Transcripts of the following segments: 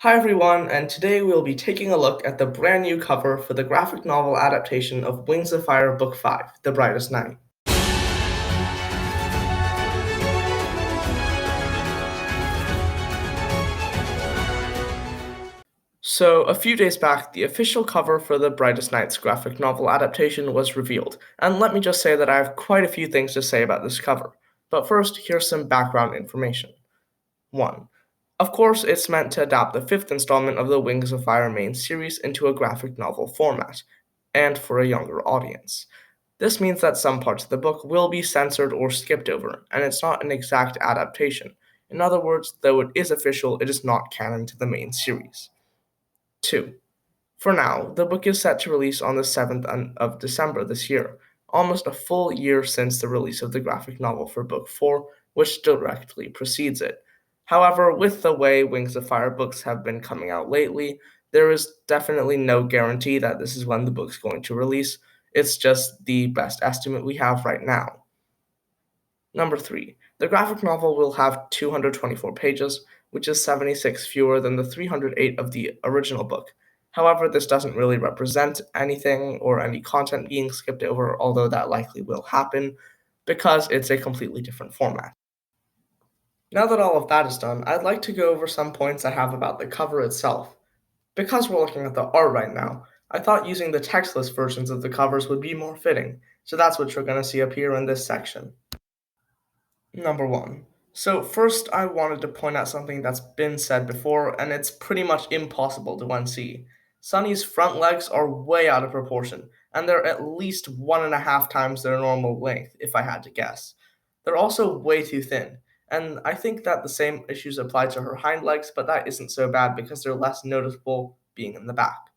Hi everyone, and today we'll be taking a look at the brand new cover for the graphic novel adaptation of Wings of Fire Book 5, The Brightest Night. So, a few days back, the official cover for The Brightest Night's graphic novel adaptation was revealed, and let me just say that I have quite a few things to say about this cover. But first, here's some background information. 1. Of course, it's meant to adapt the fifth installment of the Wings of Fire main series into a graphic novel format, and for a younger audience. This means that some parts of the book will be censored or skipped over, and it's not an exact adaptation. In other words, though it is official, it is not canon to the main series. 2. For now, the book is set to release on the 7th of December this year, almost a full year since the release of the graphic novel for Book 4, which directly precedes it. However, with the way Wings of Fire books have been coming out lately, there is definitely no guarantee that this is when the book's going to release. It's just the best estimate we have right now. Number 3. The graphic novel will have 224 pages, which is 76 fewer than the 308 of the original book. However, this doesn't really represent anything or any content being skipped over, although that likely will happen, because it's a completely different format. Now that all of that is done, I'd like to go over some points I have about the cover itself. Because we're looking at the art right now, I thought using the textless versions of the covers would be more fitting, so that's what you're going to see up here in this section. Number 1. So, first, I wanted to point out something that's been said before, and it's pretty much impossible to unsee. Sunny's front legs are way out of proportion, and they're at least 1.5 times their normal length, if I had to guess. They're also way too thin, and I think that the same issues apply to her hind legs, but that isn't so bad because they're less noticeable being in the back.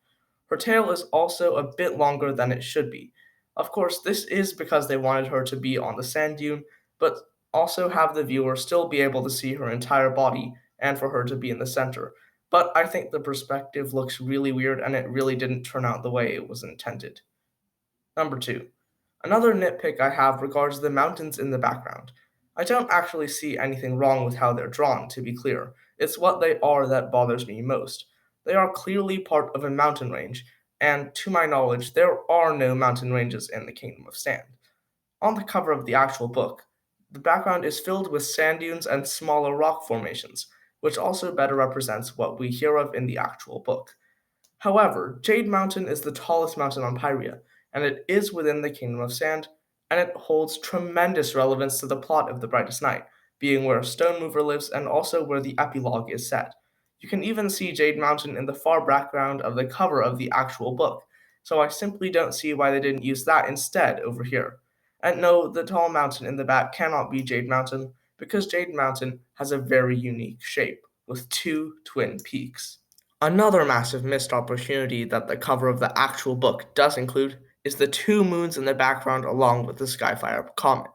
Her tail is also a bit longer than it should be. Of course, this is because they wanted her to be on the sand dune, but also have the viewer still be able to see her entire body and for her to be in the center. But I think the perspective looks really weird and it really didn't turn out the way it was intended. Number 2. Another nitpick I have regards the mountains in the background. I don't actually see anything wrong with how they're drawn, to be clear. It's what they are that bothers me most. They are clearly part of a mountain range, and to my knowledge, there are no mountain ranges in the Kingdom of Sand. On the cover of the actual book, the background is filled with sand dunes and smaller rock formations, which also better represents what we hear of in the actual book. However, Jade Mountain is the tallest mountain on Pyria, and it is within the Kingdom of Sand, and it holds tremendous relevance to the plot of The Brightest Night, being where Stone Mover lives and also where the epilogue is set. You can even see Jade Mountain in the far background of the cover of the actual book, so I simply don't see why they didn't use that instead over here. And no, the tall mountain in the back cannot be Jade Mountain, because Jade Mountain has a very unique shape, with two twin peaks. Another massive missed opportunity that the cover of the actual book does include is the two moons in the background along with the Skyfire comet.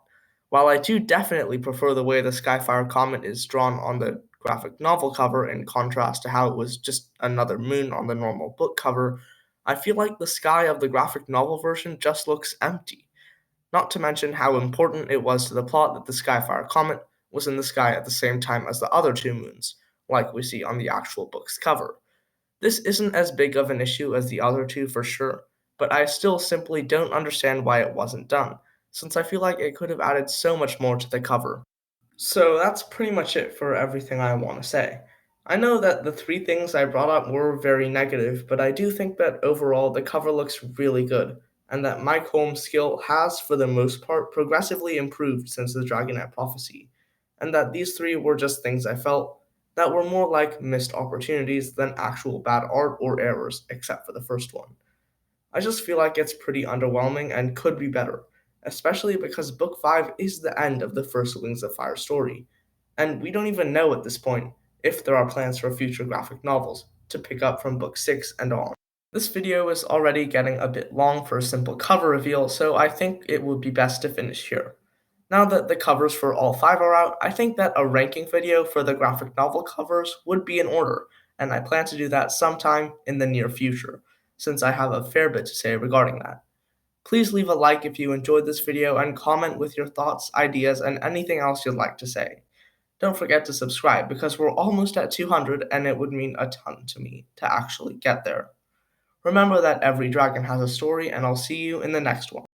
While I do definitely prefer the way the Skyfire comet is drawn on the graphic novel cover in contrast to how it was just another moon on the normal book cover, I feel like the sky of the graphic novel version just looks empty. Not to mention how important it was to the plot that the Skyfire comet was in the sky at the same time as the other two moons, like we see on the actual book's cover. This isn't as big of an issue as the other two for sure, but I still simply don't understand why it wasn't done, since I feel like it could have added so much more to the cover. So that's pretty much it for everything I want to say. I know that the three things I brought up were very negative, but I do think that overall the cover looks really good, and that Mike Holmes' skill has, for the most part, progressively improved since the Dragonette prophecy, and that these three were just things I felt that were more like missed opportunities than actual bad art or errors, except for the first one. I just feel like it's pretty underwhelming and could be better, especially because Book 5 is the end of the first Wings of Fire story, and we don't even know at this point if there are plans for future graphic novels to pick up from Book 6 and on. This video is already getting a bit long for a simple cover reveal, so I think it would be best to finish here. Now that the covers for all 5 are out, I think that a ranking video for the graphic novel covers would be in order, and I plan to do that sometime in the near future, since I have a fair bit to say regarding that. Please leave a like if you enjoyed this video and comment with your thoughts, ideas, and anything else you'd like to say. Don't forget to subscribe because we're almost at 200 and it would mean a ton to me to actually get there. Remember that every dragon has a story, and I'll see you in the next one.